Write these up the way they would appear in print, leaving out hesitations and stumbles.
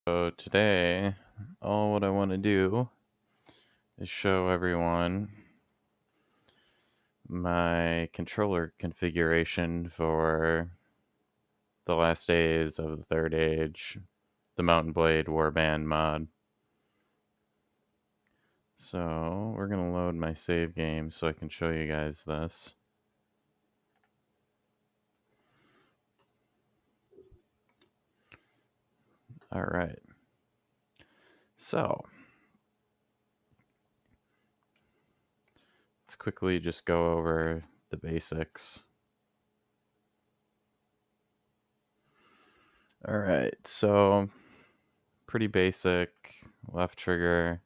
So today, all what I want to do is show everyone my controller configuration for the last days of the Third Age, the Mountain Blade Warband mod. So we're going to load my save game so I can show you guys this. Alright, so let's quickly just go over the basics. Alright, so pretty basic. Left trigger,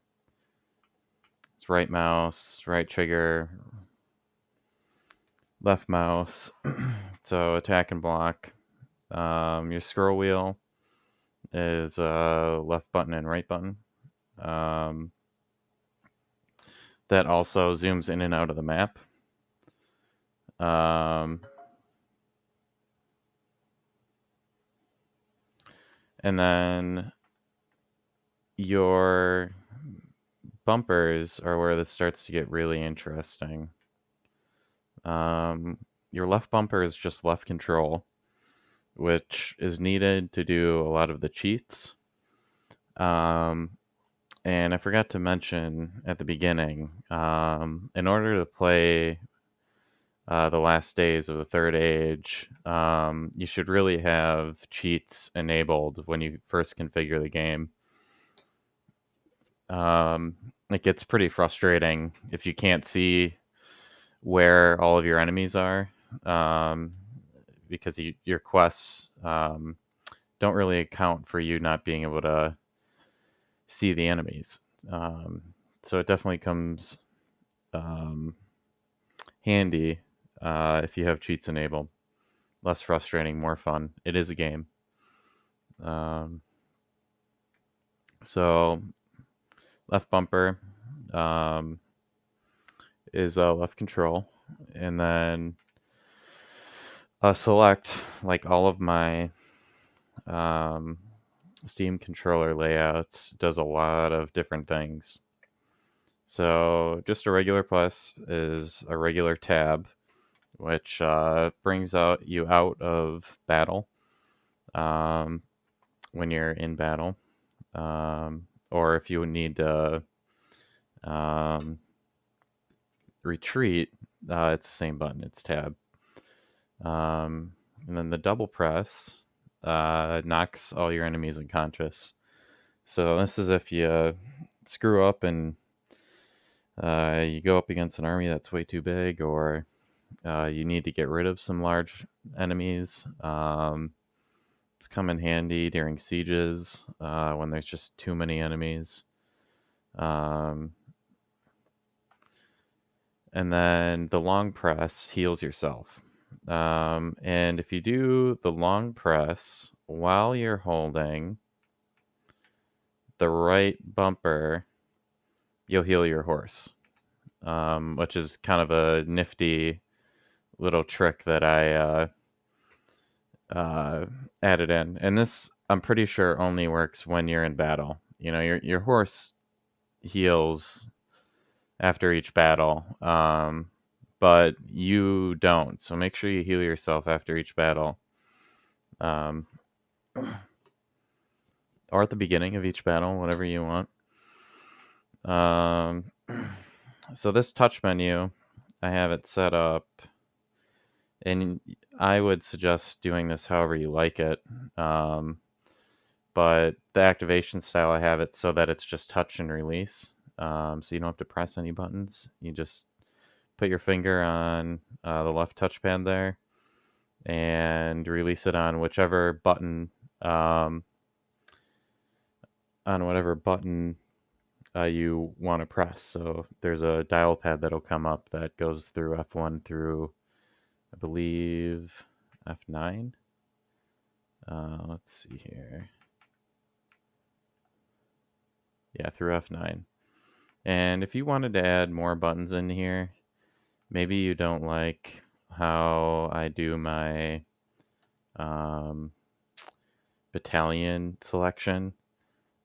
it's right mouse, right trigger, left mouse. So attack and block. Your scroll wheel is left button and right button. That also zooms in and out of the map. And then your bumpers are where this starts to get really interesting. Your left bumper is just left control, which is needed to do a lot of the cheats. And I forgot to mention at the beginning, in order to play the last days of the Third Age, you should really have cheats enabled when you first configure the game. It gets pretty frustrating if you can't see where all of your enemies are, because your quests don't really account for you not being able to see the enemies. So it definitely comes handy if you have cheats enabled. Less frustrating, more fun. It is a game. So left bumper is left control, and then select, like all of my Steam controller layouts, does a lot of different things. So just a regular plus is a regular tab, which brings you out of battle when you're in battle, or if you need to retreat, it's the same button. It's tab. And then the double press knocks all your enemies unconscious. So this is if you screw up and you go up against an army that's way too big, or you need to get rid of some large enemies. It's come in handy during sieges when there's just too many enemies. And then the long press heals yourself. And if you do the long press while you're holding the right bumper, you'll heal your horse, which is kind of a nifty little trick that I added in. And this, I'm pretty sure, only works when you're in battle. You know, your horse heals after each battle, but you don't. So make sure you heal yourself after each battle, or at the beginning of each battle, whatever you want. So this touch menu, I have it set up, and I would suggest doing this however you like it. But the activation style, I have it so that it's just touch and release. So you don't have to press any buttons. You just put your finger on the left touchpad there and release it on whichever button, you want to press. So there's a dial pad that'll come up that goes through F1 through, I believe, F9. Let's see here. Yeah, through F9. And if you wanted to add more buttons in here, maybe you don't like how I do my battalion selection.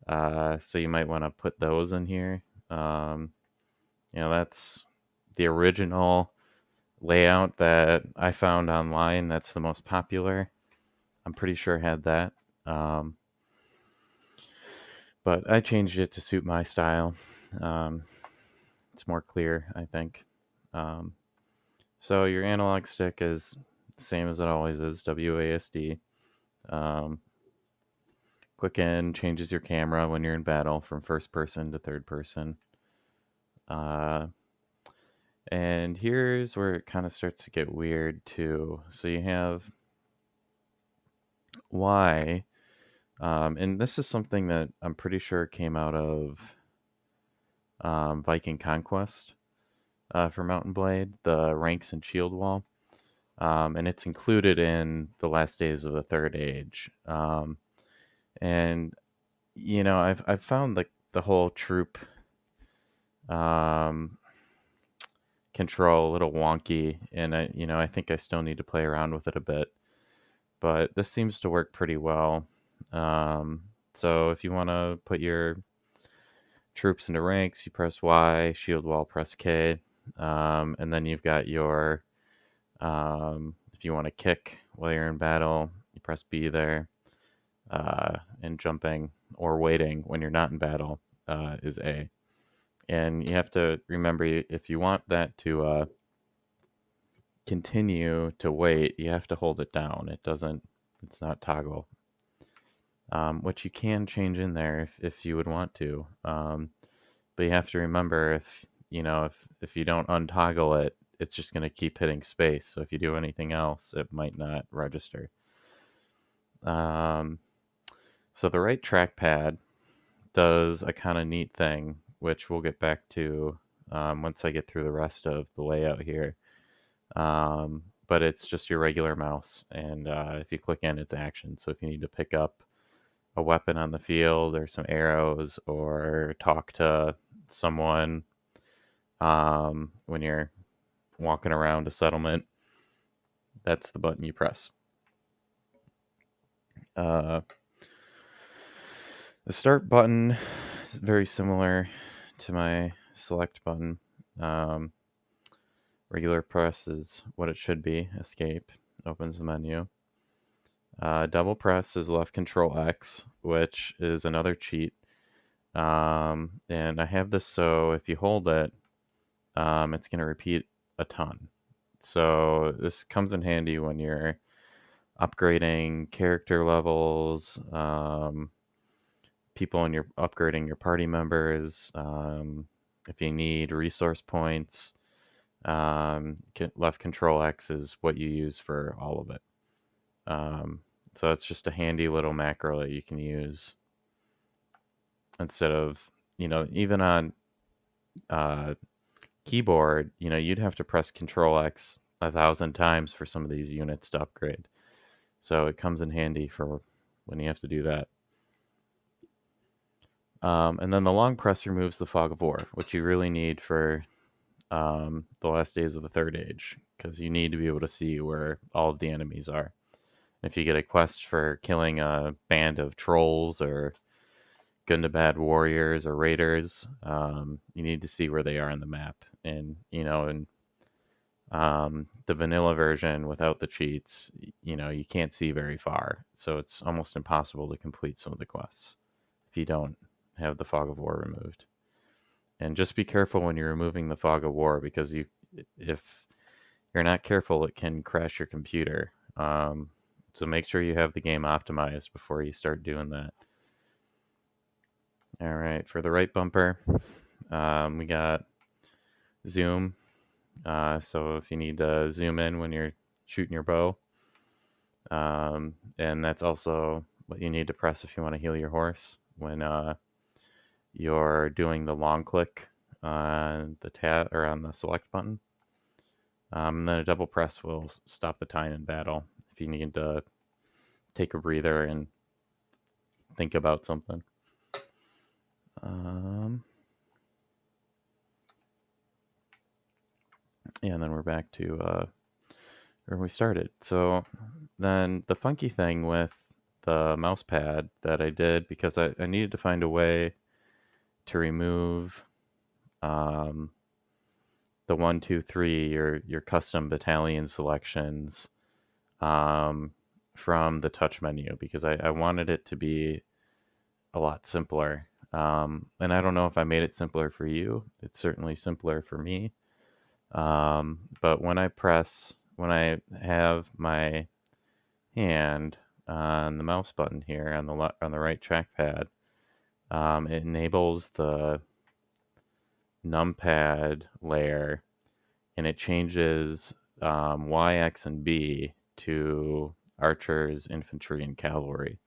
So you might want to put those in here. That's the original layout that I found online. That's the most popular. I'm pretty sure it had that. Um, but I changed it to suit my style. Um, it's more clear, I think. Um, so your analog stick is the same as it always is, WASD. Um, Click in changes your camera when you're in battle from first person to third person. Uh, and here's where it kind of starts to get weird too. So you have Y, and this is something that I'm pretty sure came out of Viking Conquest for Mountain Blade, the ranks and shield wall. And it's included in the last days of the Third Age. And I've found the whole troop um, control a little wonky, and I think I still need to play around with it a bit. But this seems to work pretty well. Um, so if you want to put your troops into ranks, you press Y, shield wall, press K, and then you've got your if you want to kick while you're in battle, you press B there, and jumping or waiting when you're not in battle is A. And you have to remember if you want that to continue to wait, you have to hold it down. It's not toggle, which you can change in there if you would want to. But you have to remember if you don't untoggle it, it's just going to keep hitting space. So if you do anything else, it might not register. Um, so the right trackpad does a kind of neat thing, which we'll get back to once I get through the rest of the layout here. But it's just your regular mouse, and if you click in, it's action. So if you need to pick up a weapon on the field or some arrows or talk to someone when you're walking around a settlement, that's the button you press. Uh, the start button is very similar to my select button. Um, Regular press is what it should be. Escape opens the menu. Double press is left control X, which is another cheat. And I have this so if you hold it, it's going to repeat a ton. So this comes in handy when you're upgrading character levels, people and you're upgrading your party members. If you need resource points, left control X is what you use for all of it. So it's just a handy little macro that you can use instead of, even on uh, keyboard, you'd have to press control X 1,000 times for some of these units to upgrade. So it comes in handy for when you have to do that. And then the long press removes the fog of war, which you really need for the last days of the Third Age, because you need to be able to see where all of the enemies are. If you get a quest for killing a band of trolls or Gundabad warriors or raiders, you need to see where they are on the map. And in the vanilla version without the cheats, you can't see very far, so it's almost impossible to complete some of the quests if you don't have the fog of war removed. And just be careful when you're removing the fog of war, because if you're not careful, it can crash your computer. So make sure you have the game optimized before you start doing that. All right, for the right bumper, we got zoom. So if you need to zoom in when you're shooting your bow, and that's also what you need to press if you want to heal your horse when you're doing the long click on the tab or on the select button. And then a double press will stop the time in battle if you need to take a breather and think about something. And then we're back to where we started. So then the funky thing with the mouse pad that I did because I needed to find a way to remove um, the 1, 2, 3, your custom battalion selections um, from the touch menu because I wanted it to be a lot simpler. And I don't know if I made it simpler for you. It's certainly simpler for me. But when I have my hand on the mouse button here on on the right trackpad, it enables the numpad layer and it changes Y, X, and B to archers, infantry, and cavalry.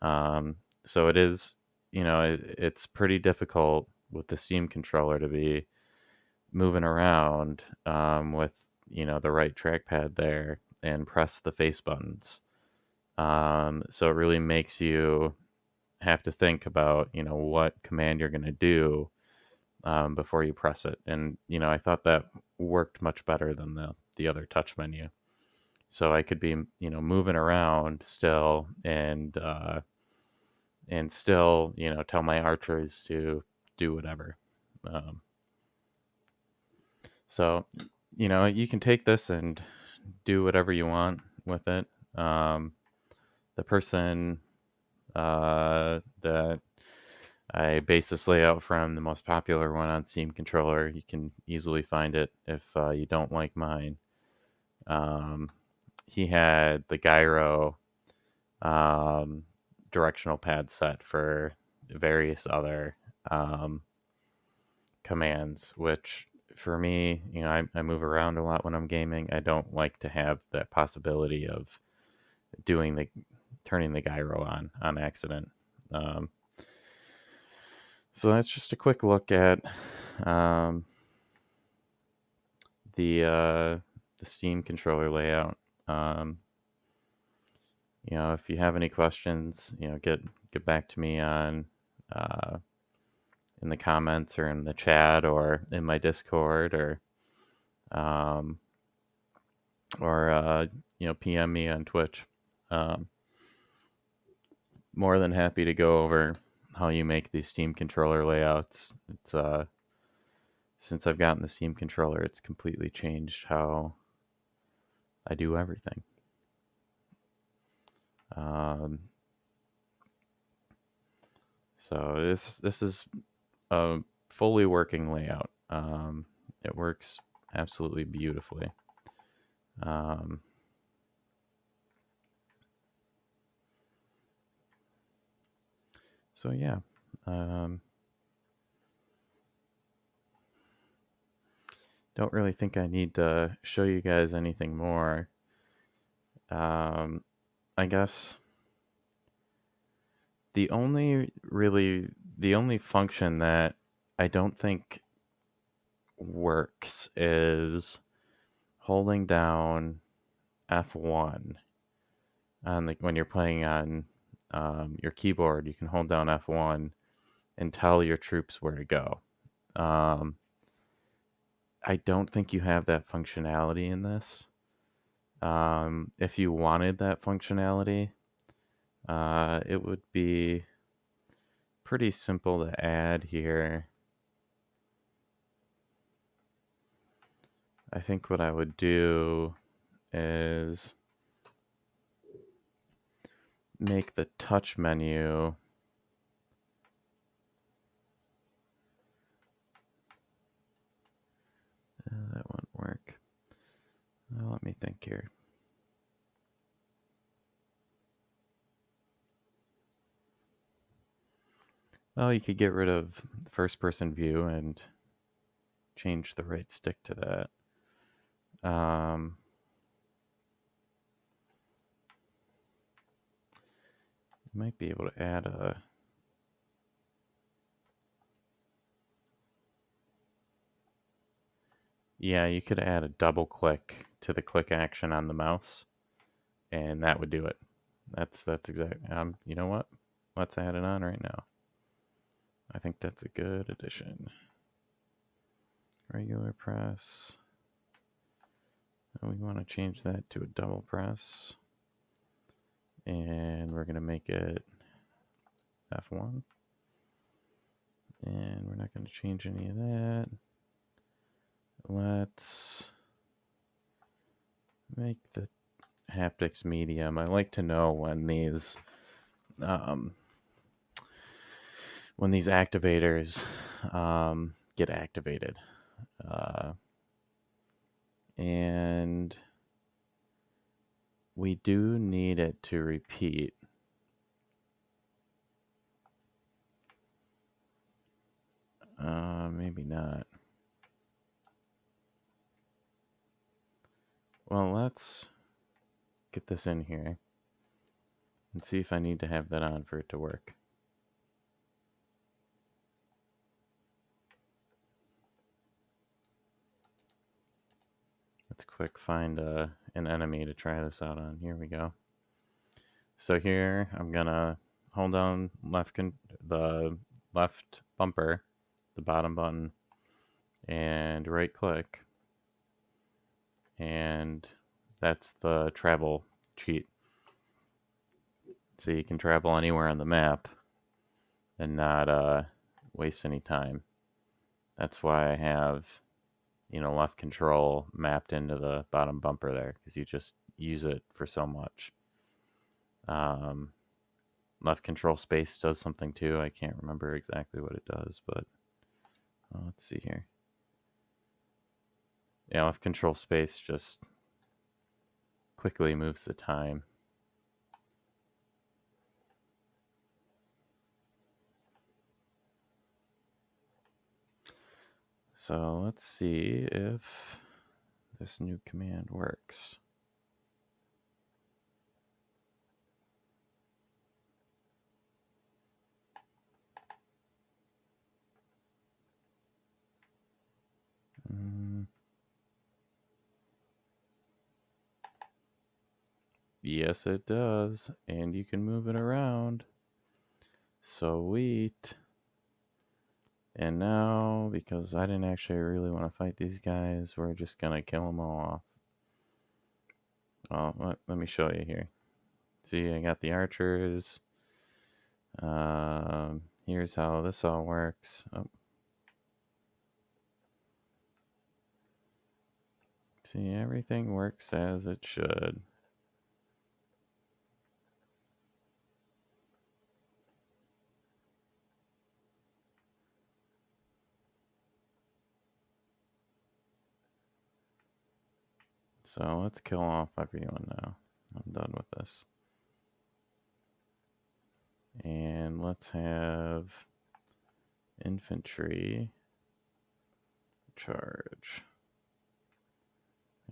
Um, so it is, it's pretty difficult with the Steam controller to be moving around with, the right trackpad there and press the face buttons. So it really makes you have to think about, what command you're going to do before you press it. And, I thought that worked much better than the other touch menu. So I could be, moving around still and still, tell my archers to do whatever. Um, so, you can take this and do whatever you want with it. Um, the person that I base this layout from, the most popular one on Steam controller, you can easily find it if you don't like mine. Um, he had the gyro um, directional pad set for various other um, commands, which for me, I move around a lot when I'm gaming. I don't like to have that possibility of doing the turning the gyro on accident. Um, so that's just a quick look at um, the Steam controller layout. Um, if you have any questions, get back to me on uh, in the comments or in the chat or in my Discord um, or PM me on Twitch. Um, More than happy to go over how you make these Steam controller layouts. It's since I've gotten the Steam controller, it's completely changed how I do everything. Um, so this is a fully working layout. It works absolutely beautifully. Um, so yeah, um, don't really think I need to show you guys anything more. I guess the only function that I don't think works is holding down F1 on when you're playing on your keyboard. You can hold down F1 and tell your troops where to go. Um, I don't think you have that functionality in this. If you wanted that functionality, it would be pretty simple to add here. I think what I would do is make the touch menu that won't work. Let me think here. Well, you could get rid of the first person view and change the right stick to that. You might be able to add a. Yeah, you could add a double click to the click action on the mouse, and that would do it. That's exactly. You know what? Let's add it on right now. I think that's a good addition. Regular press. And we want to change that to a double press. And we're going to make it F1. And we're not going to change any of that. Let's make the haptics medium. I like to know when these activators get activated. And we do need it to repeat. Maybe not. Well, let's get this in here and see if I need to have that on for it to work. Let's quick find an enemy to try this out on. Here we go. So here I'm gonna hold down the left bumper, the bottom button, and right click, and that's the travel cheat. So you can travel anywhere on the map and not waste any time. That's why I have, left control mapped into the bottom bumper there, because you just use it for so much. Left control space does something too. I can't remember exactly what it does, but let's see here. Yeah, left control space just quickly moves the time. So let's see if this new command works. Yes, it does. And you can move it around. Sweet. And now, because I didn't actually really want to fight these guys, we're just going to kill them all off. Oh, let me show you here. See, I got the archers. Here's how this all works. Oh. See, everything works as it should. So let's kill off everyone now. I'm done with this. And let's have infantry charge.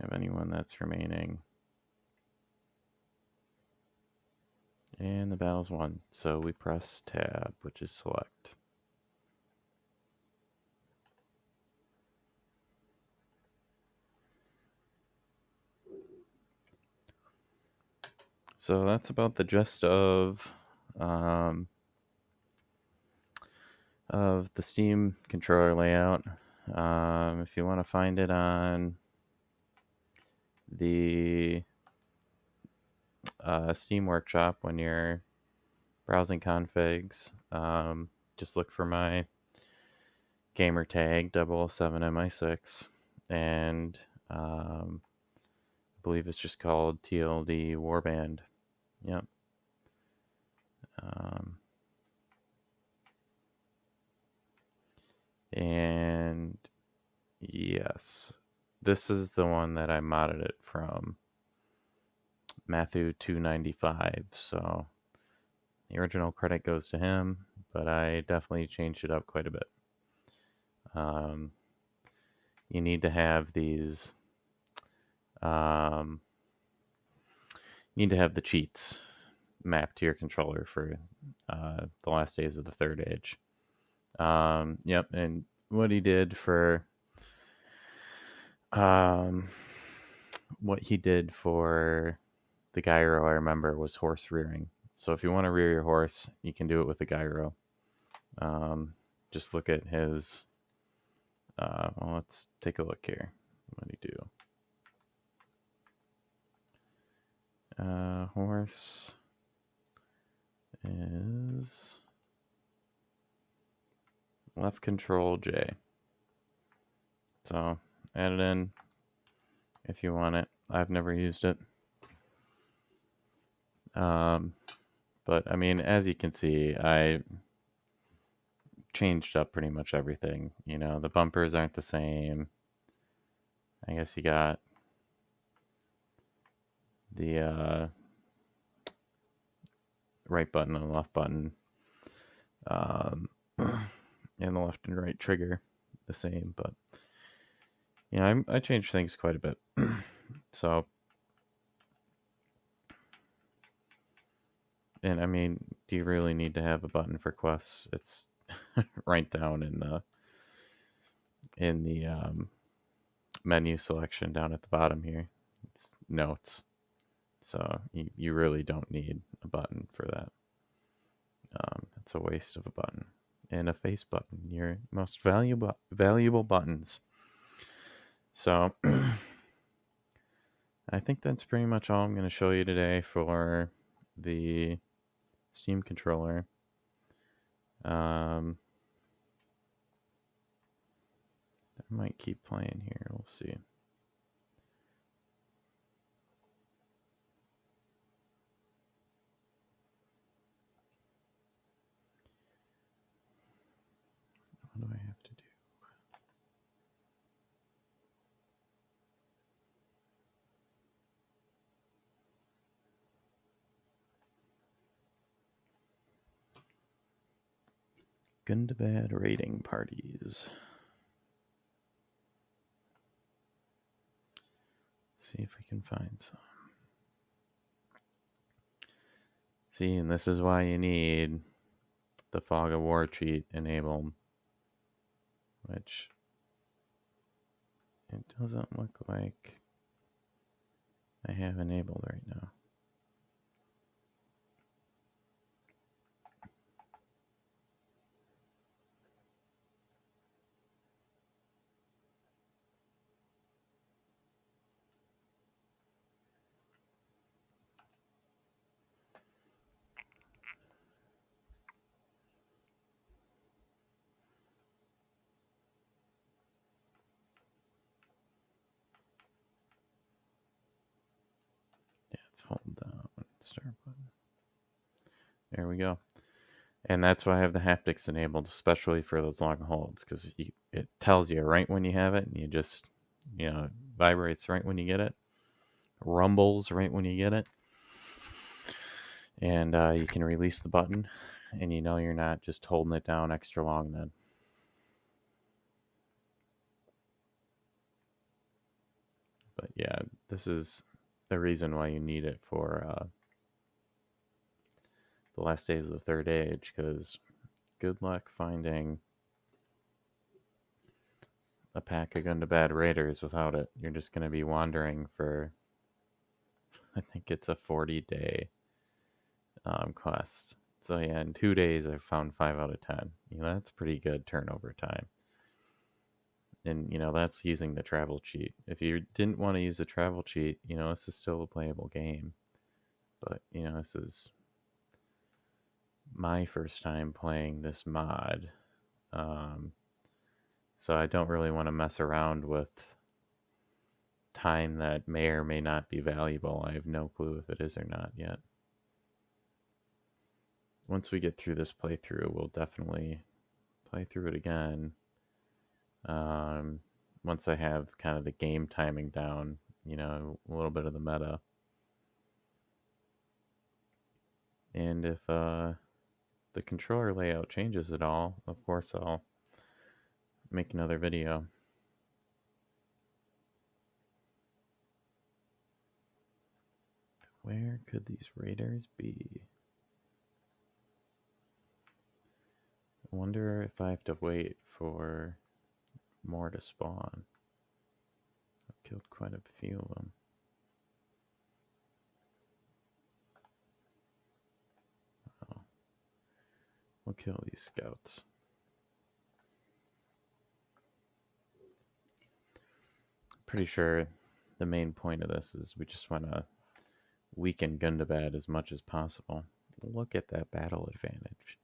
Have anyone that's remaining. And the battle's won. So we press tab, which is select. So that's about the gist of the Steam controller layout. If you want to find it on the Steam Workshop when you're browsing configs, just look for my gamer tag 007MI6, and I believe it's just called TLD Warband. Yep. And yes, this is the one that I modded it from Matthew 295. So the original credit goes to him, but I definitely changed it up quite a bit. You need to have these. You need to have the cheats mapped to your controller for the last days of the Third Age. Yep, and what he did for the gyro, I remember, was horse rearing. So if you want to rear your horse, you can do it with the gyro. Just look at his. Well, let's take a look here. What did he do? Horse. is left control J. So add it in if you want it. I've never used it. But I mean, as you can see, I changed up pretty much everything. You know, the bumpers aren't the same. I guess you got the right button and the left button, um, and the left and right trigger the same. But you know, I changed things quite a bit. So, and I mean, do you really need to have a button for quests? It's right down in the menu selection down at the bottom here. It's notes. So you really don't need a button for that. It's a waste of a button and a face button. Your most valuable buttons. So I think that's pretty much all I'm going to show you today for the Steam controller. I might keep playing here. We'll see. What do I have to do? Gundabad raiding parties. See if we can find some. See, and this is why you need the Fog of War cheat enabled, which it doesn't look like I have enabled right now. Yeah, it's hold down, start button. There we go. And that's why I have the haptics enabled, especially for those long holds, because it tells you right when you have it, and you just, you know, it vibrates right when you get it, rumbles right when you get it, and you can release the button, and you know you're not just holding it down extra long then. But yeah, this is the reason why you need it for the last days of the Third Age, because good luck finding a pack of Gundabad Raiders without it. You're just going to be wandering for, I think it's a 40-day quest. So yeah, in 2 days I've found 5 out of 10. You know, that's pretty good turnover time. And you know, that's using the travel cheat. If you didn't want to use the travel cheat, you know, this is still a playable game. But you know, this is my first time playing this mod. Um, so I don't really want to mess around with time that may or may not be valuable. I have no clue if it is or not yet. Once we get through this playthrough, we'll definitely play through it again. Once I have kind of the game timing down, you know, a little bit of the meta. And if the controller layout changes at all, of course I'll make another video. Where could these raiders be? I wonder if I have to wait for more to spawn. I've killed quite a few of them. Oh. We'll kill these scouts. Pretty sure the main point of this is we just want to weaken Gundabad as much as possible. Look at that battle advantage.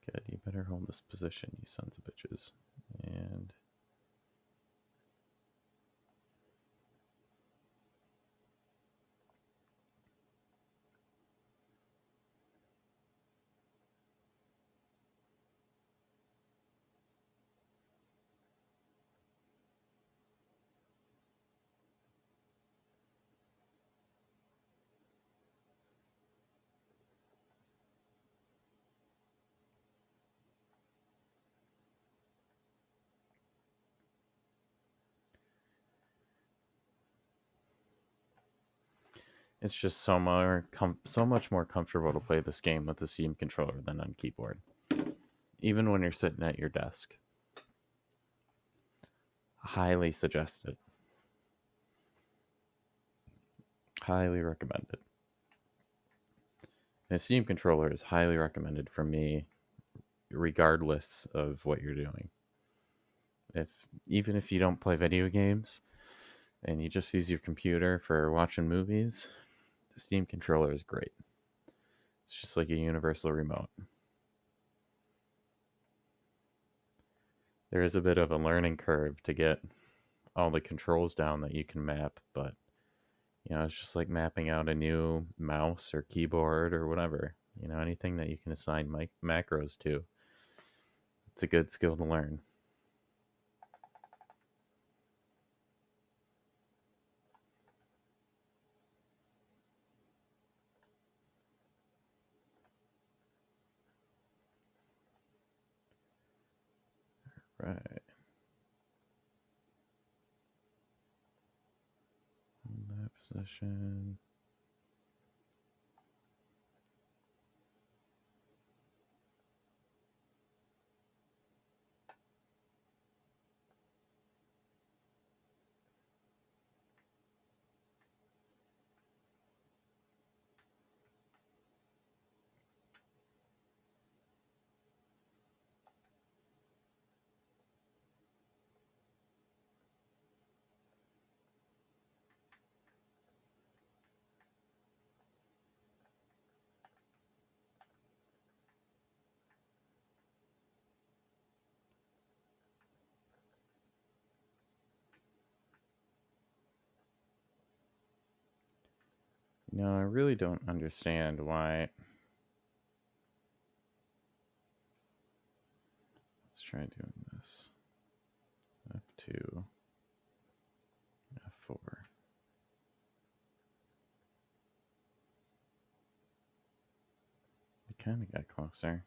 Good, you better hold this position, you sons of bitches. And it's just so much more comfortable to play this game with the Steam controller than on keyboard. Even when you're sitting at your desk. Highly suggested. Highly recommended. The Steam controller is highly recommended for me, regardless of what you're doing. Even if you don't play video games and you just use your computer for watching movies, the Steam controller is great. It's just like a universal remote. There is a bit of a learning curve to get all the controls down that you can map, but it's just like mapping out a new mouse or keyboard or whatever. Anything that you can assign macros to. It's a good skill to learn. Right. In that position. I really don't understand why. Let's try doing this. F2, F4. We kind of got closer.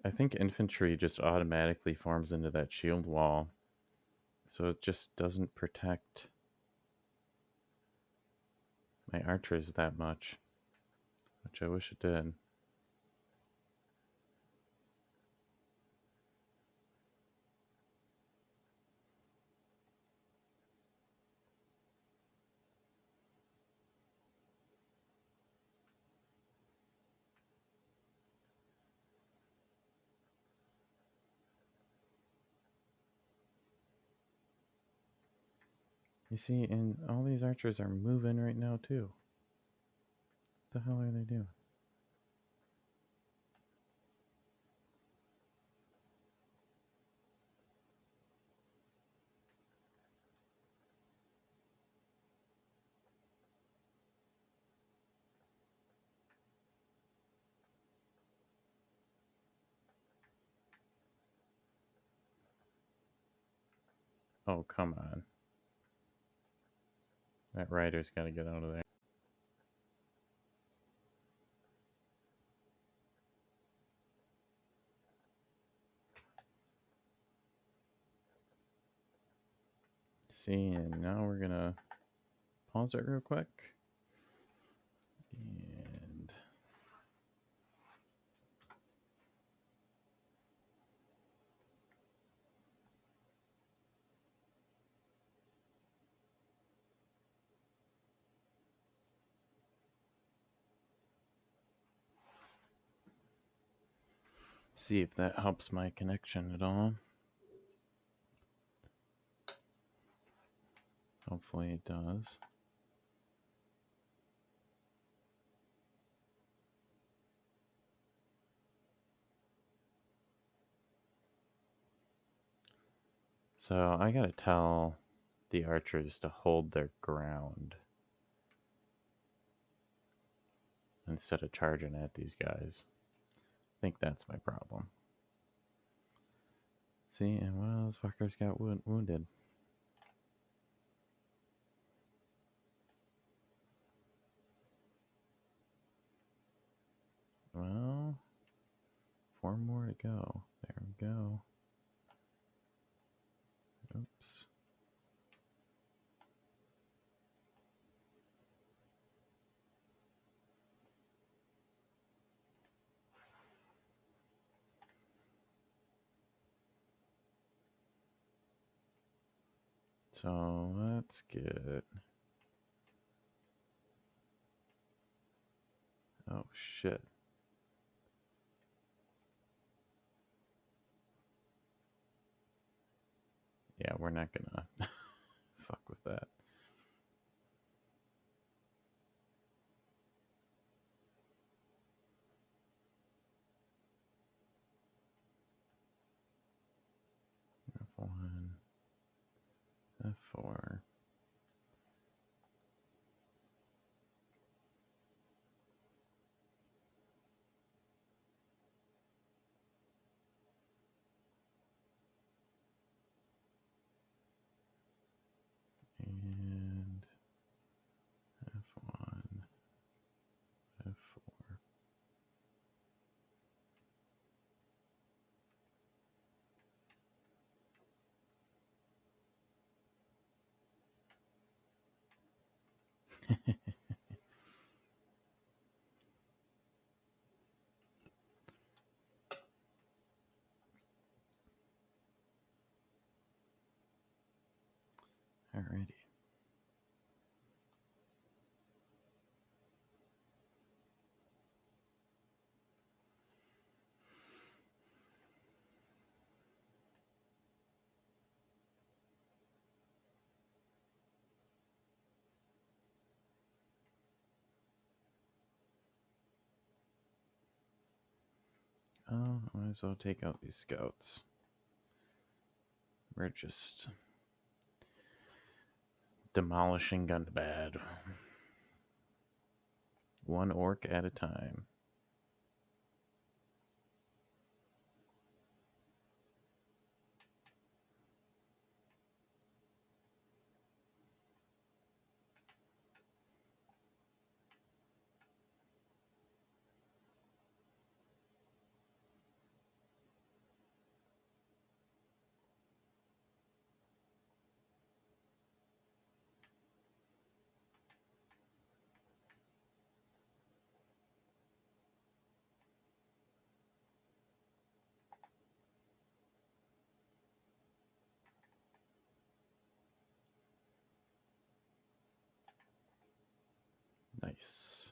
I think infantry just automatically forms into that shield wall, so it just doesn't protect my archers that much, which I wish it did. You see, and all these archers are moving right now too. What the hell are they doing? Oh, come on. That rider's got to get out of there. See, and now we're gonna pause it real quick. And See if that helps my connection at all. Hopefully it does. So I gotta tell the archers to hold their ground instead of charging at these guys. I think that's my problem. See, and one of those fuckers got wounded. Well, 4 more to go. There we go. Oops. So let's get. Oh shit. Yeah, we're not gonna fuck with that. F1, F4. And F1, F4. Alrighty. Oh, I might as well take out these scouts. We're just demolishing Gundabad. One orc at a time. Nice.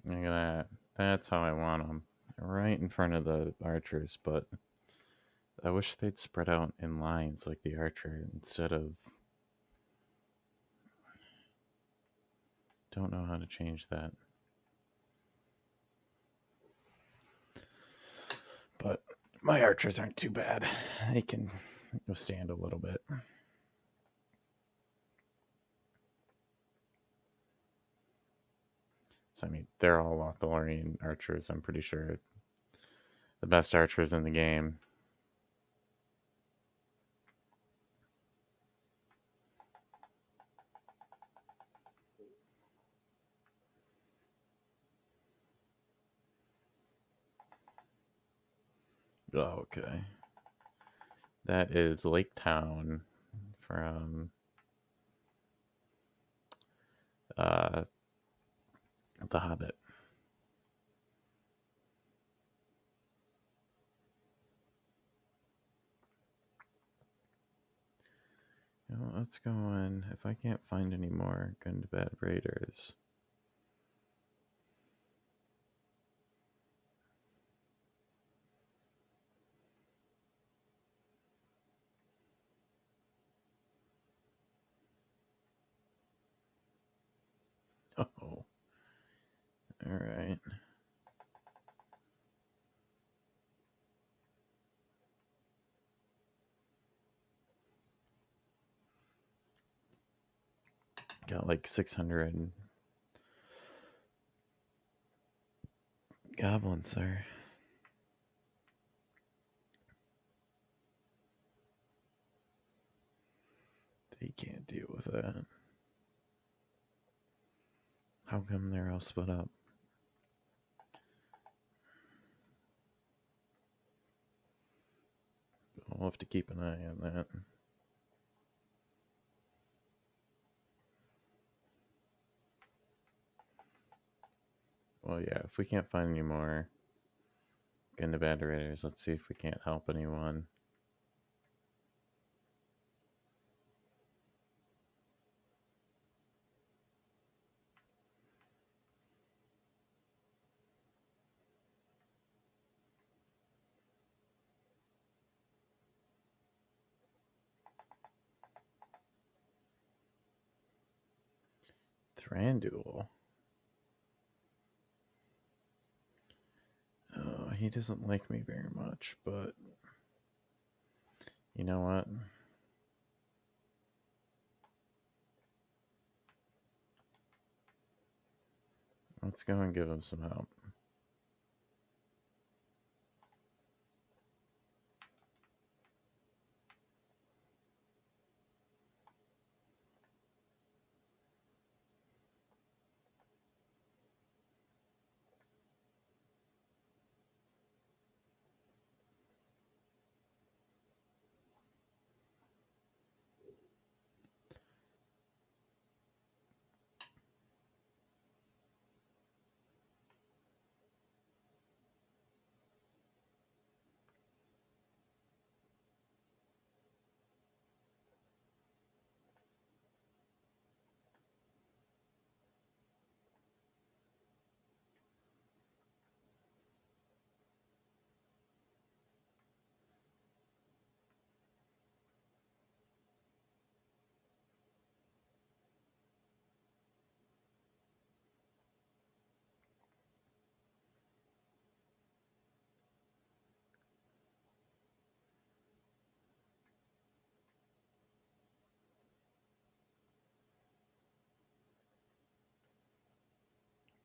Look at that. That's how I want them. Right in front of the archers, but I wish they'd spread out in lines like the archer instead of. Don't know how to change that. But my archers aren't too bad. They can withstand a little bit. So, I mean, they're all Lothlorien archers, I'm pretty sure. The best archers in the game. Oh, okay. That is Lake Town from The Hobbit. let's go in. If I can't find any more good to bad raiders. Oh. Alright. Got like 600 goblins there. They can't deal with that. How come they're all split up? We'll have to keep an eye on that. Well, yeah, if we can't find any more good to bad raiders, let's see if we can't help anyone. Thranduil. Oh, he doesn't like me very much, but you know what? Let's go and give him some help.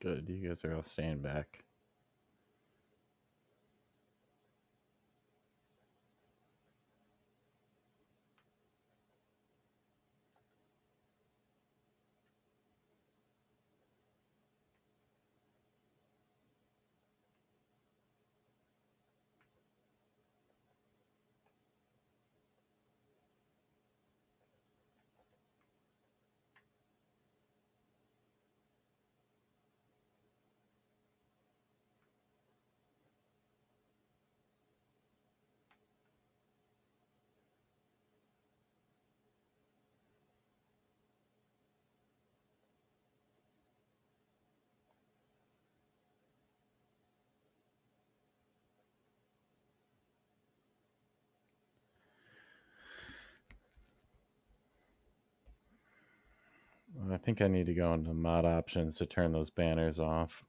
Good, you guys are all staying back. I think I need to go into mod options to turn those banners off.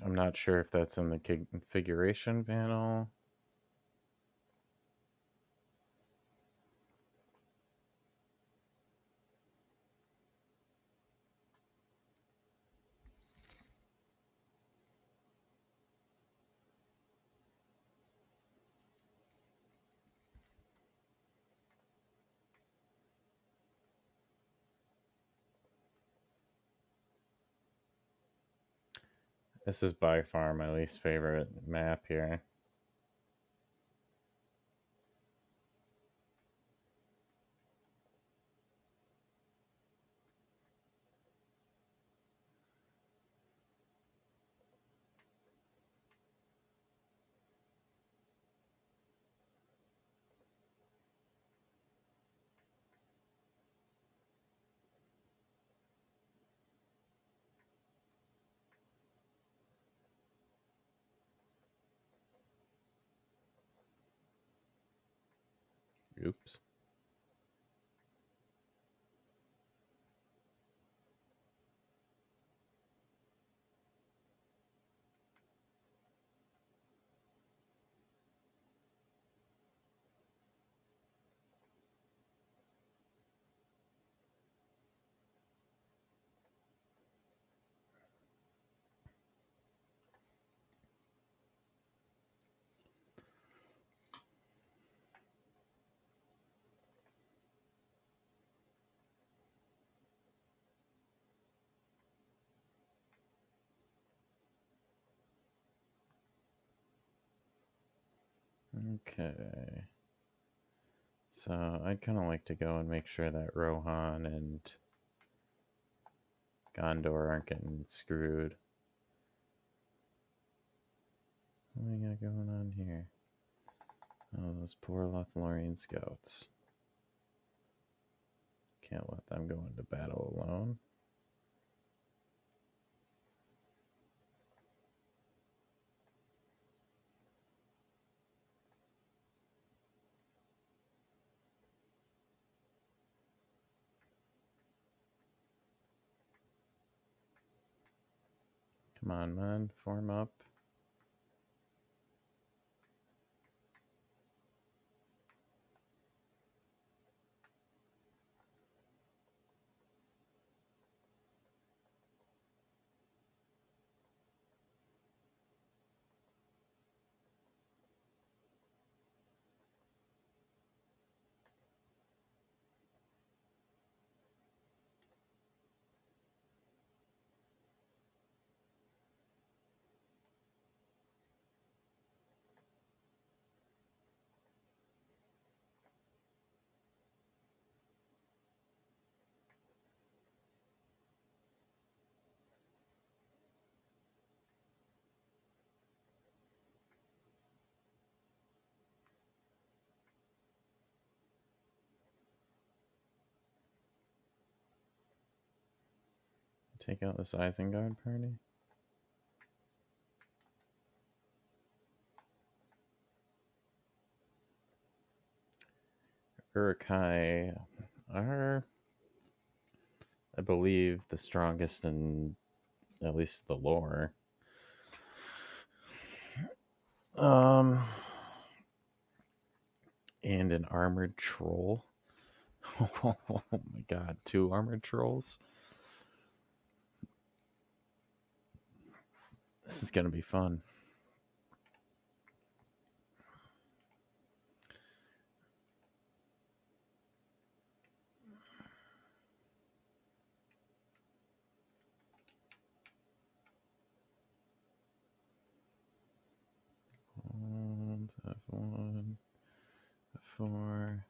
I'm not sure if that's in the configuration panel. This is by far my least favorite map here. Oops. Okay. So I'd kind of like to go and make sure that Rohan and Gondor aren't getting screwed. What do we got going on here? Oh, those poor Lothlorien scouts. Can't let them go into battle alone. Come on, man, form up. Take out this Isengard party. Uruk-hai are, I believe, the strongest in at least the lore. And an armored troll. Oh my god, 2 armored trolls? This is gonna be fun. F1, F4,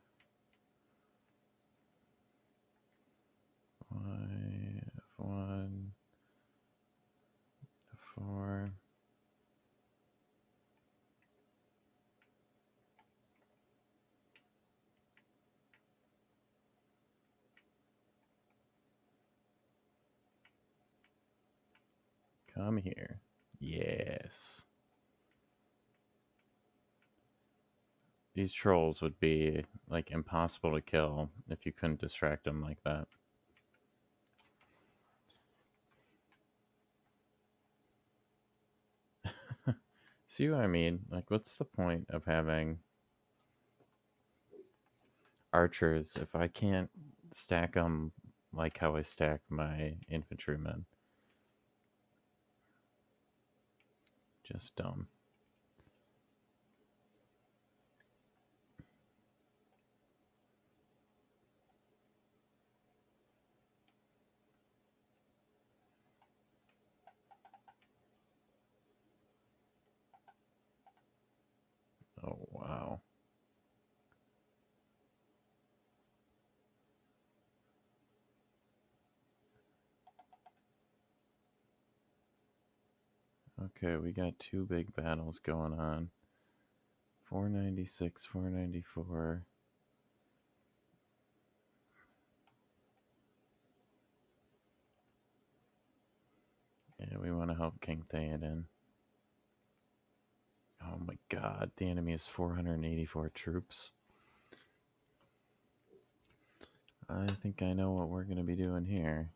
Y, F1, F4. Come here. Yes. These trolls would be like impossible to kill if you couldn't distract them like that. See what I mean? Like, what's the point of having archers if I can't stack them like how I stack my infantrymen? Just dumb. Oh, wow. Okay, we got 2 big battles going on. 496, 494. Yeah, we want to help King Theoden. Oh my god, the enemy has 484 troops. I think I know what we're going to be doing here.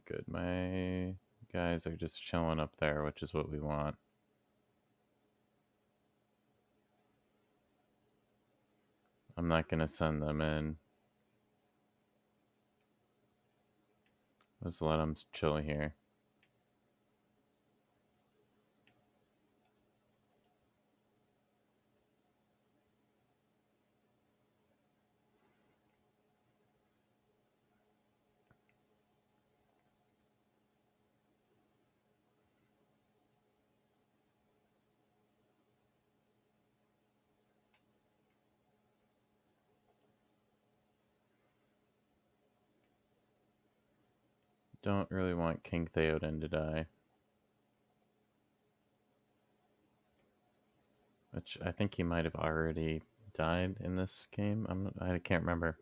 Good. My guys are just chilling up there, which is what we want. I'm not going to send them in. Just let them chill here. Don't really want King Theoden to die. Which I think he might have already died in this game. I can't remember.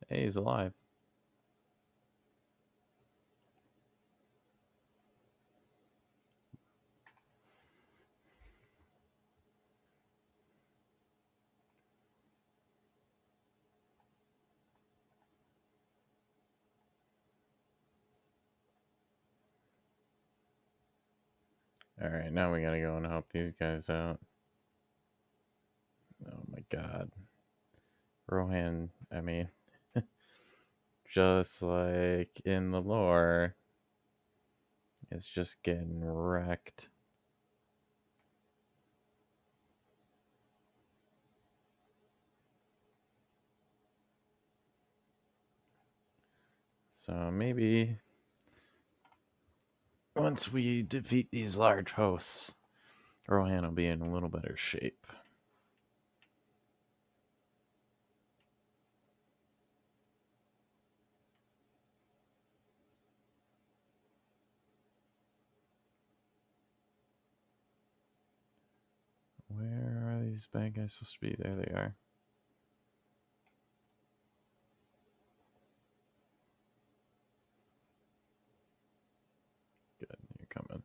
Hey, he's alive. Alright, now we gotta go and help these guys out. Oh my god. Rohan, I mean, just like in the lore, is just getting wrecked. So maybe once we defeat these large hosts, Rohan will be in a little better shape. Where are these bad guys supposed to be? There they are. Good, you're coming.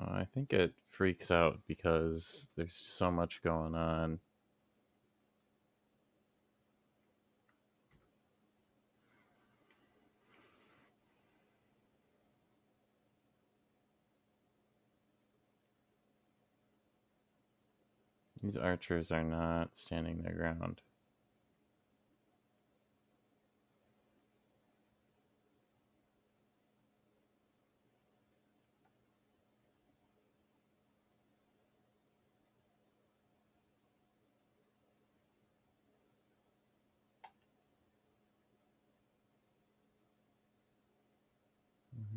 I think it freaks out because there's so much going on. These archers are not standing their ground.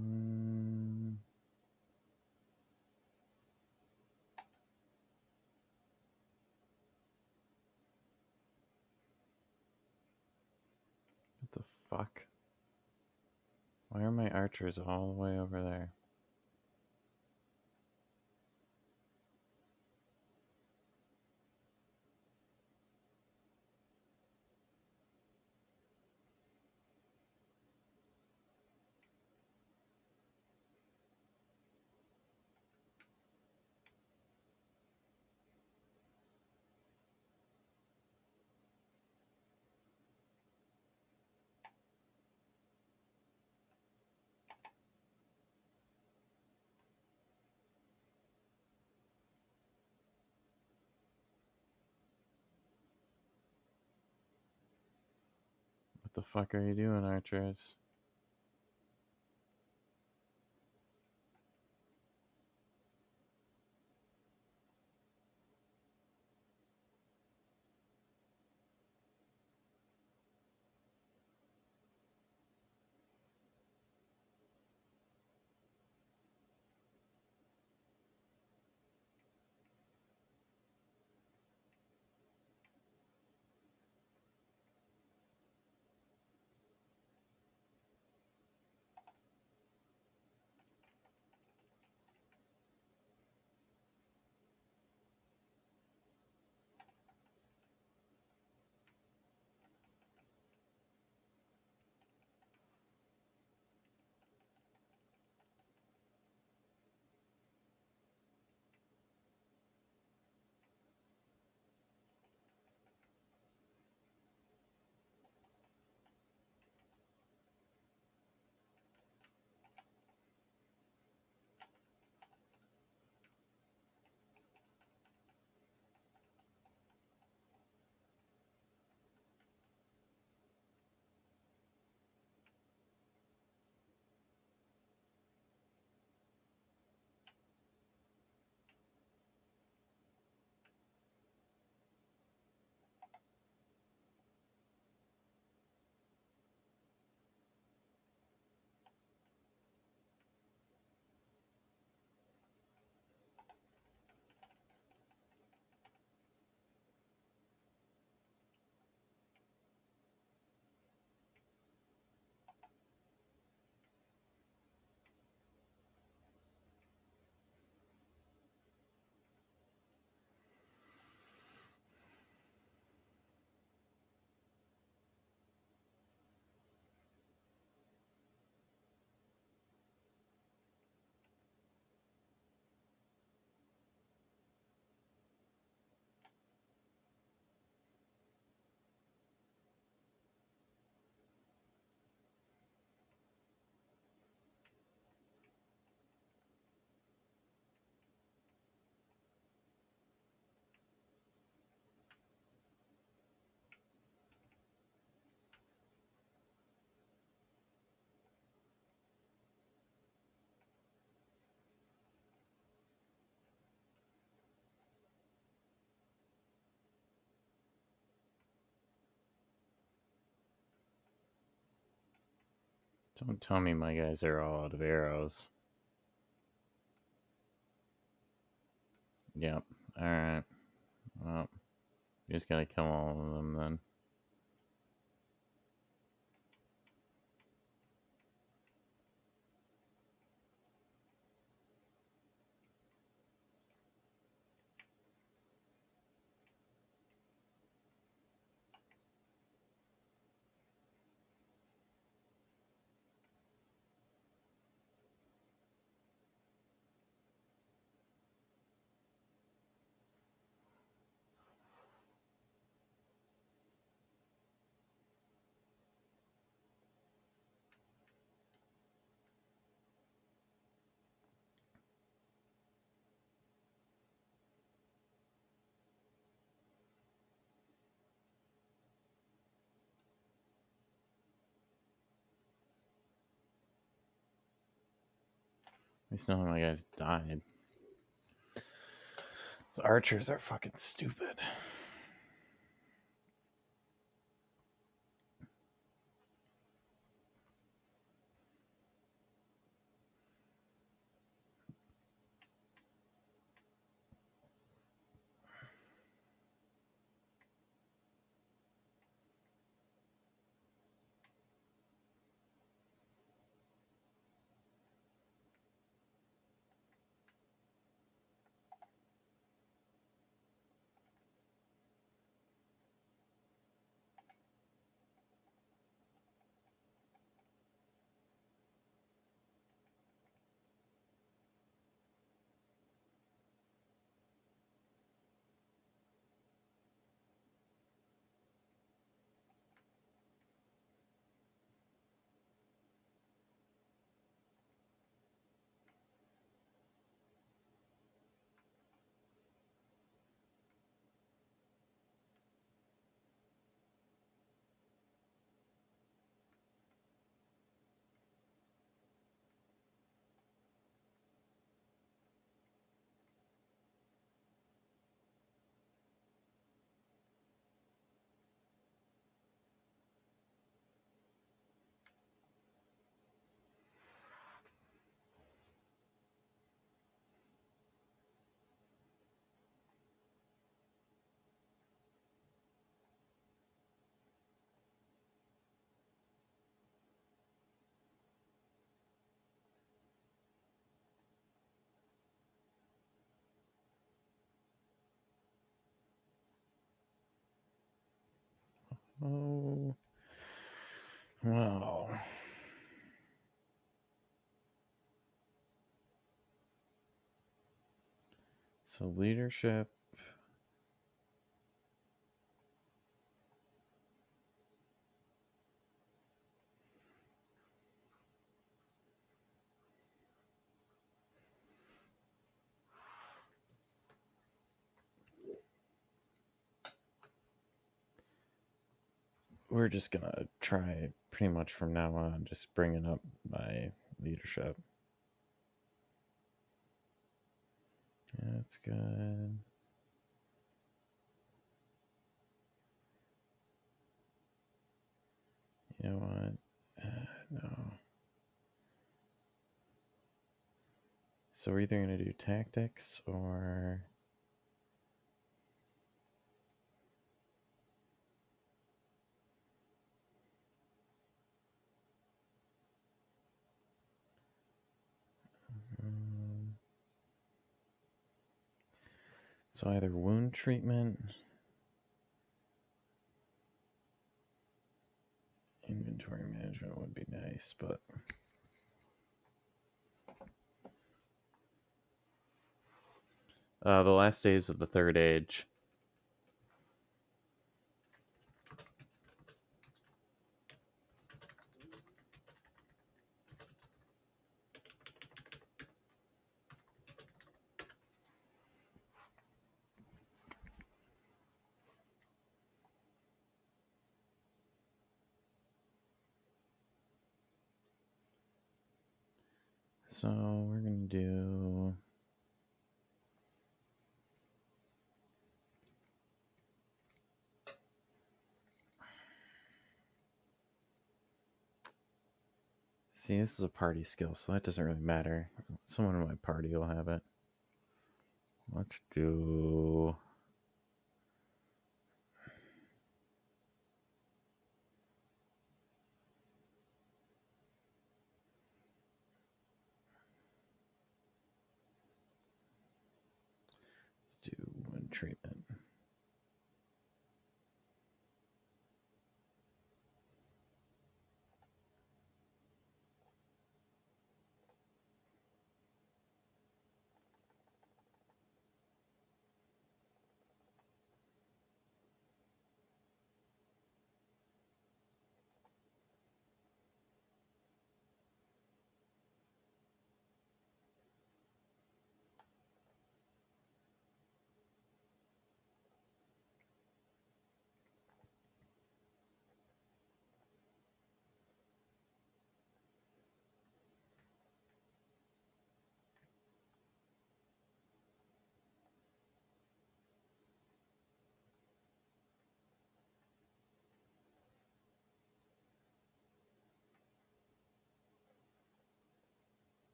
Mm, what the fuck? Why are my archers all the way over there? What the fuck are you doing, archers? Don't tell me my guys are all out of arrows. Yep. Alright. Well, you just gotta kill all of them then. least none of my guys died. The archers are fucking stupid. Oh, well. So leadership. We're just gonna try pretty much from now on just bringing up my leadership. That's good. You know what? No. So we're either going to do tactics or... so either wound treatment, inventory management would be nice, but... the last days of the Third Age. So we're going to do... See, this is a party skill, so that doesn't really matter. Someone in my party will have it. Let's do... Let's do wound treatment.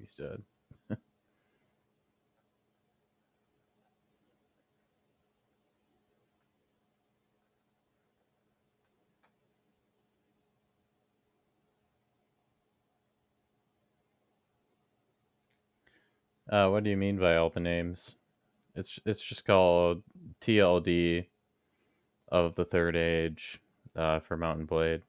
He's dead. What do you mean by all the names? It's just called TLD of the Third Age for Mountain Blade.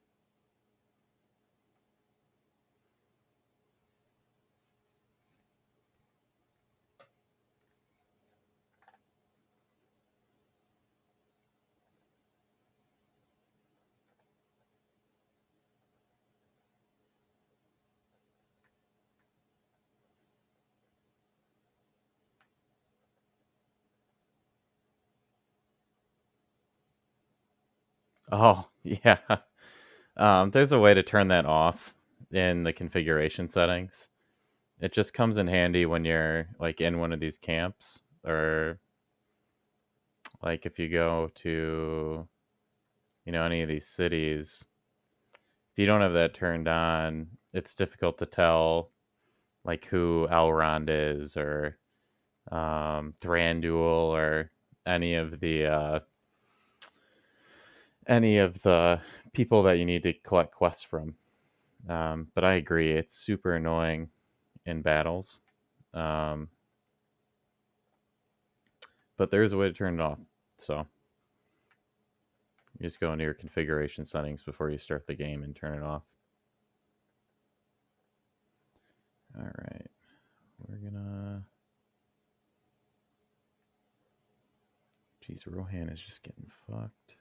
Oh, yeah. There's a way to turn that off in the configuration settings. It just comes in handy when you're like in one of these camps, or like if you go to, any of these cities. If you don't have that turned on, it's difficult to tell like who Elrond is, or Thranduil, or any of the uh, any of the people that you need to collect quests from. But I agree, it's super annoying in battles. Um, but there is a way to turn it off. So you just go into your configuration settings before you start the game and turn it off. All right, we're gonna. Jeez, Rohan is just getting fucked.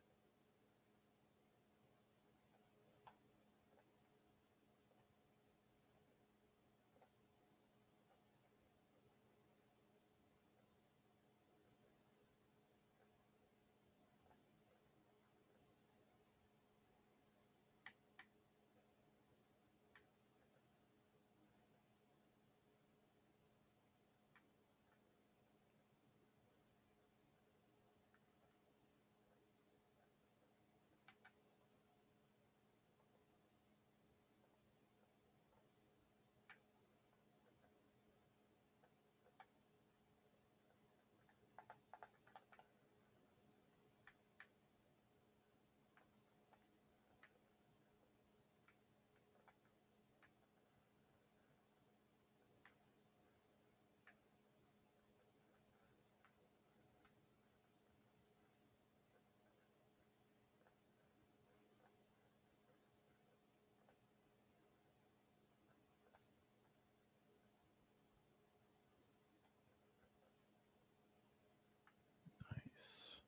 Nice.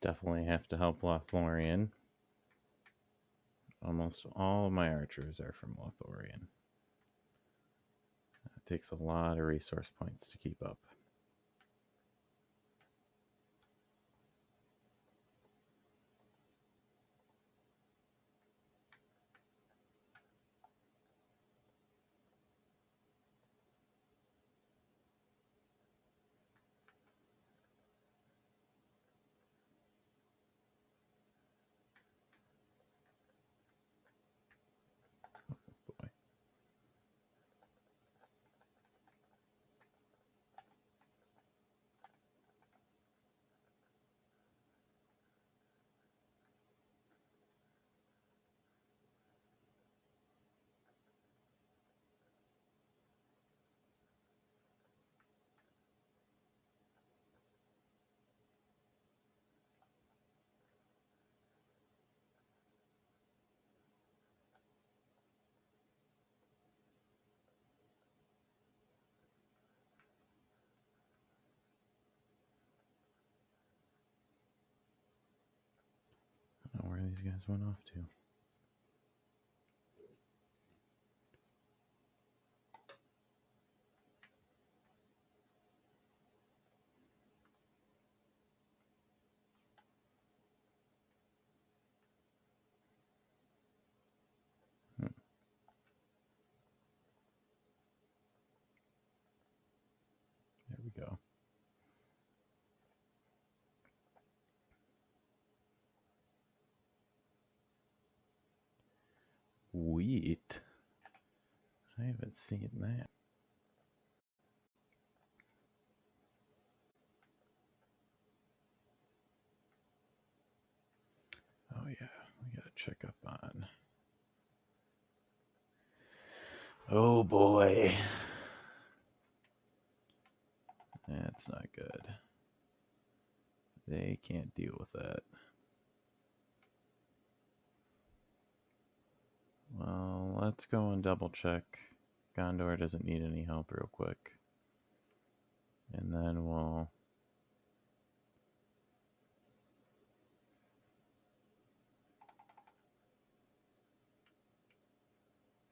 Definitely have to help Lothlorien. Almost all of my archers are from Lothlorien. It takes a lot of resource points to keep up. Boy. I don't know where these guys went off to. Hmm. There we go. Sweet. I haven't seen that. Oh yeah, we gotta check up on. Oh boy. That's not good. They can't deal with that. Well, let's go and double check. Gondor doesn't need any help real quick. And then we'll...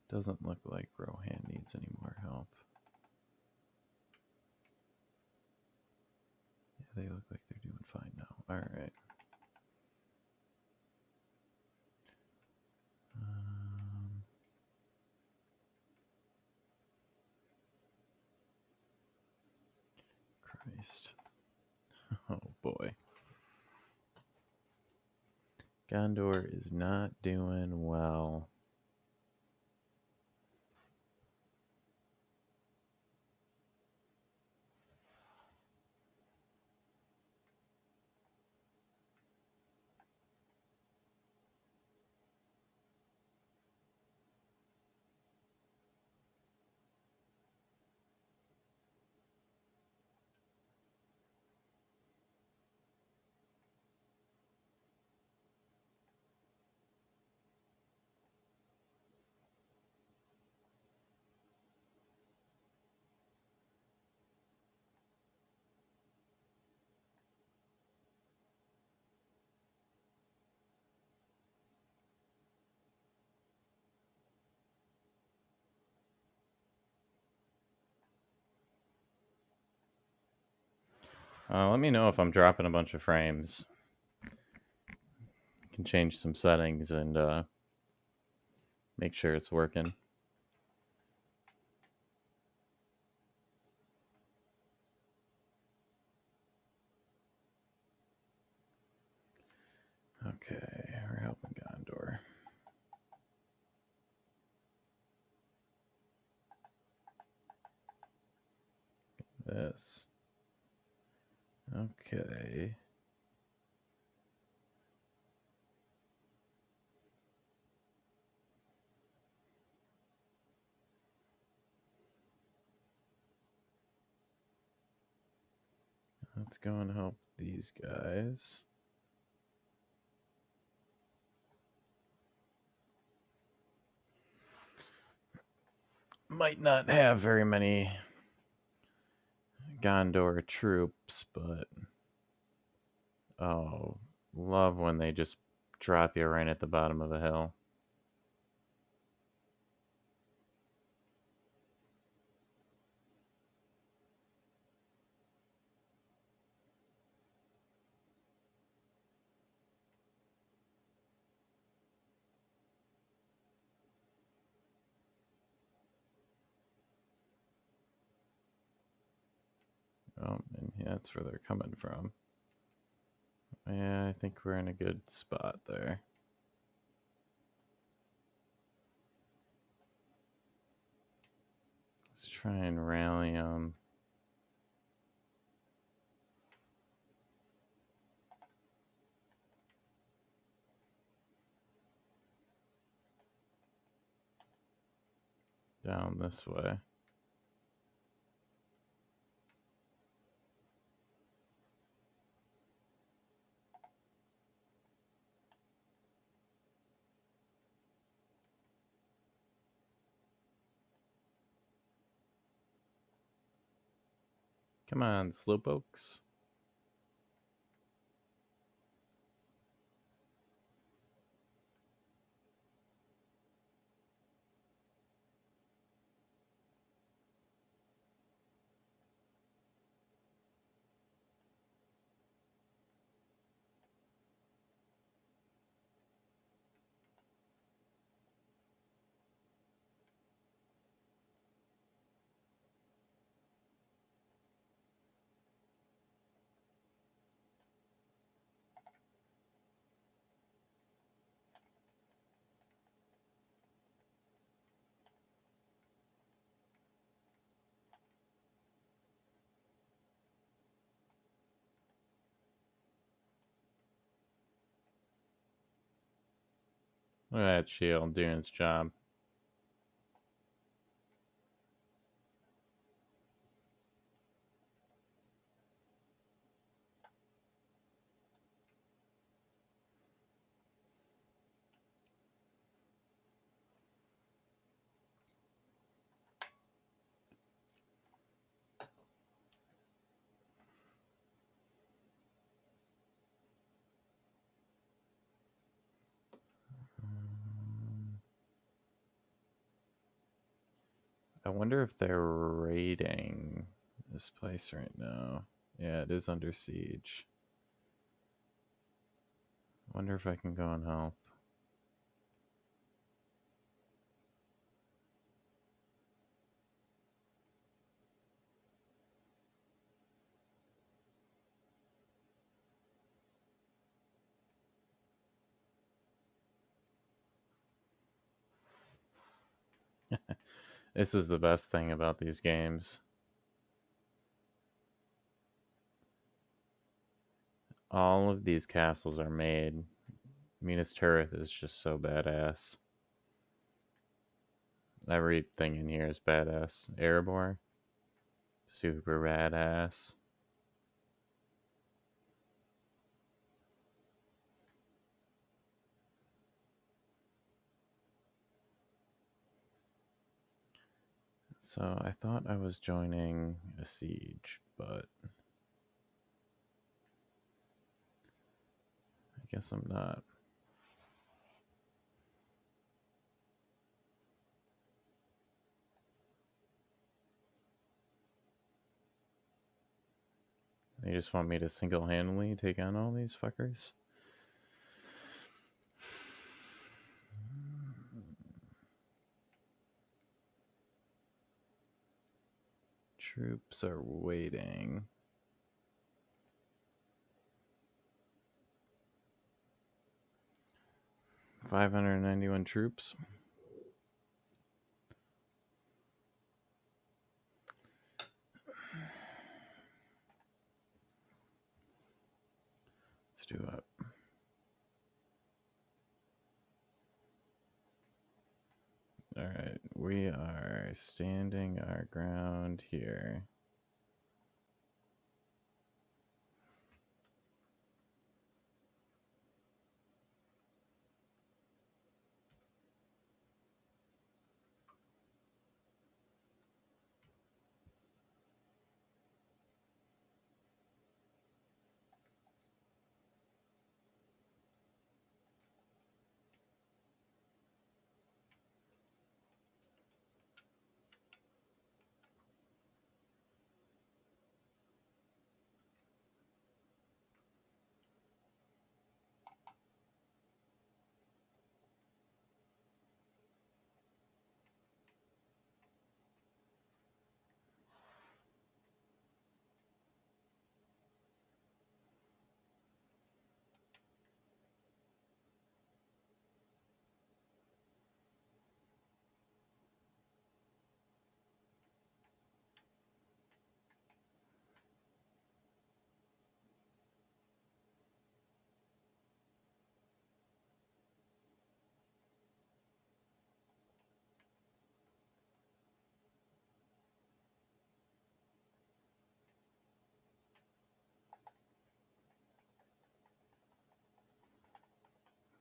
Doesn't look like Rohan needs any more help. Yeah, they look like they're doing fine now. Alright. Christ. Oh boy. Gondor is not doing well. Let me know if I'm dropping a bunch of frames. I can change some settings and make sure it's working. Okay, we're helping Gondor. This. Okay. Let's go and help these guys. Might not have very many Gondor troops, but oh, love when they just drop you right at the bottom of a hill. Oh, and yeah, that's where they're coming from. Yeah, I think we're in a good spot there. Let's try and rally them. Down this way. Come on, slowpokes. Look at that shield doing its job. I wonder if they're raiding this place right now. Yeah, it is under siege. I wonder if I can go and help. This is the best thing about these games. All of these castles are made. Minas Tirith is just so badass. Everything in here is badass. Erebor, super badass. So I thought I was joining a siege, but I guess I'm not. They just want me to single-handedly take on all these fuckers? Troops are waiting. 591 troops. Let's do it. All right, we are standing our ground here.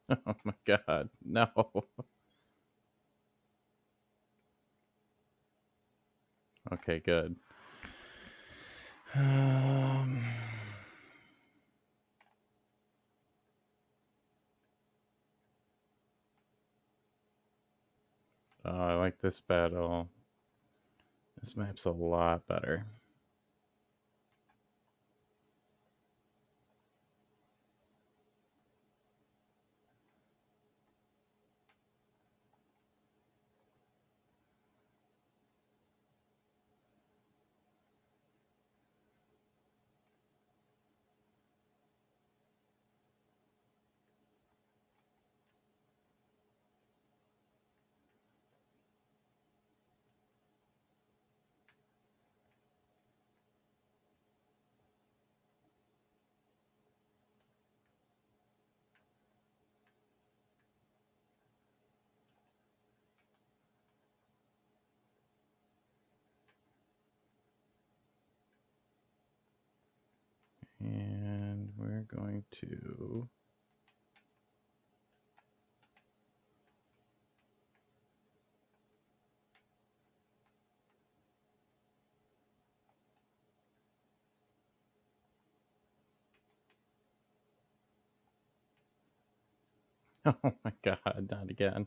Oh my god, no. Okay, good. Oh, I like this battle. This map's a lot better. going to oh my god, not again.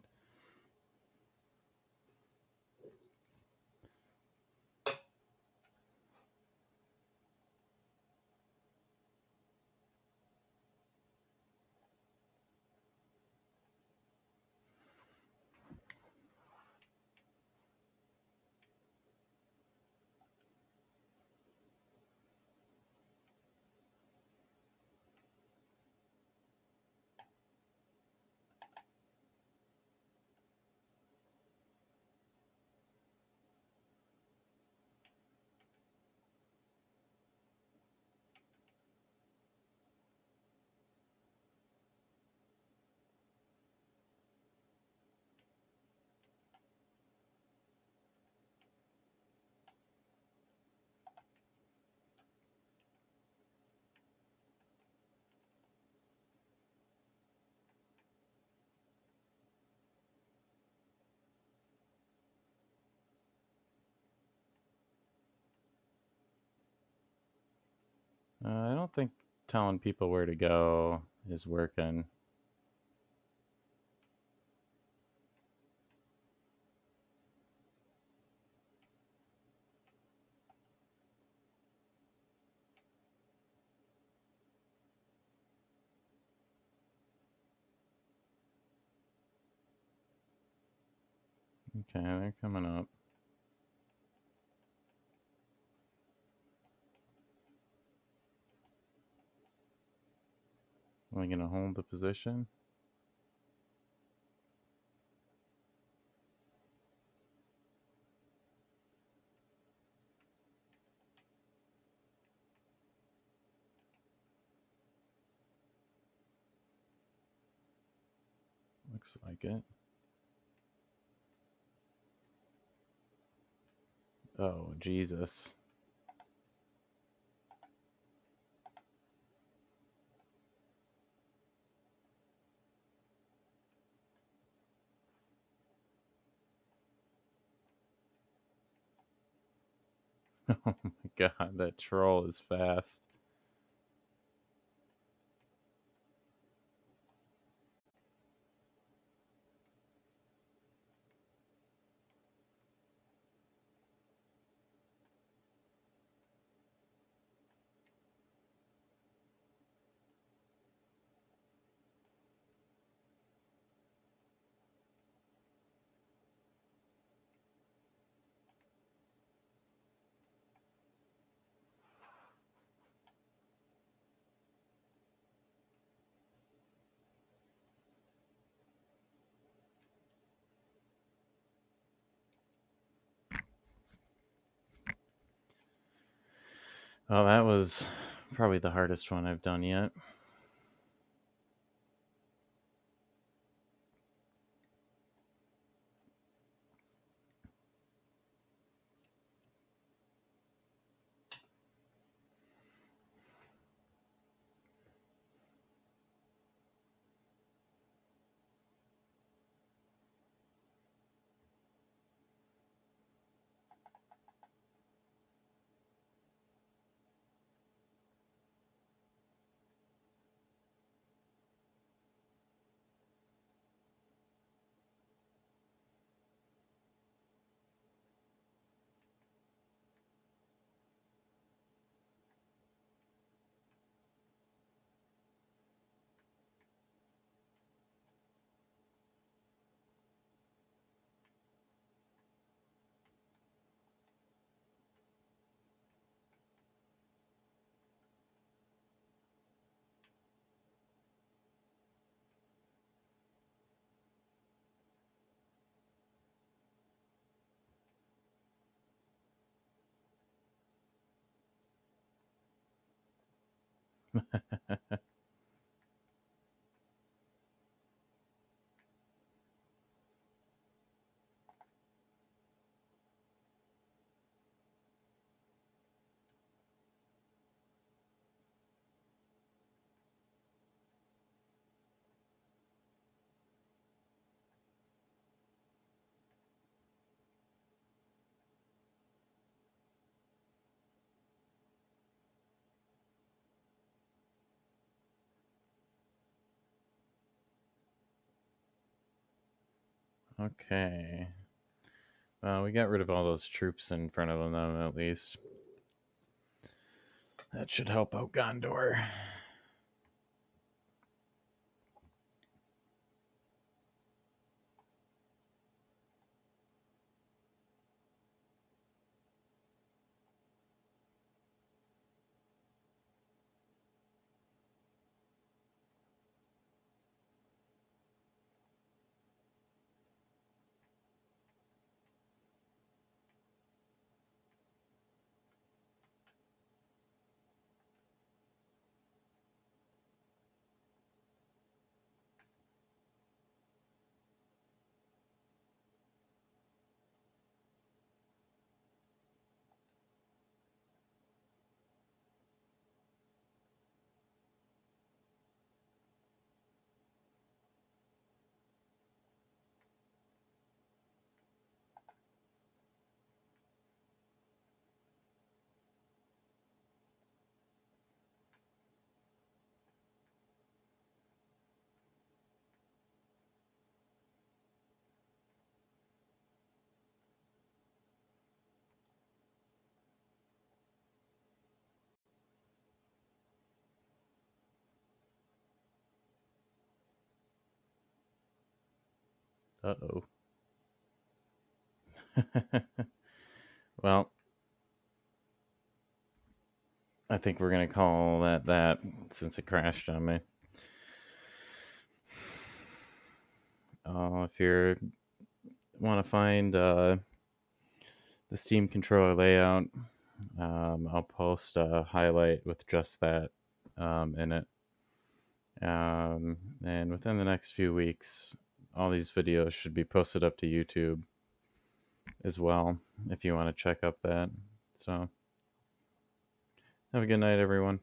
I don't think telling people where to go is working. Okay, they're coming up. Am I going to hold the position? Looks like it. Oh, Jesus. Oh my god, that troll is fast. Well, that was probably the hardest one I've done yet. Okay. We got rid of all those troops in front of them, at least. That should help out Gondor. Uh-oh. Well, I think we're going to call that since it crashed on me. If you want to find the Steam controller layout, I'll post a highlight with just that in it. And within the next few weeks, all these videos should be posted up to YouTube as well, if you want to check up that. So, have a good night, everyone.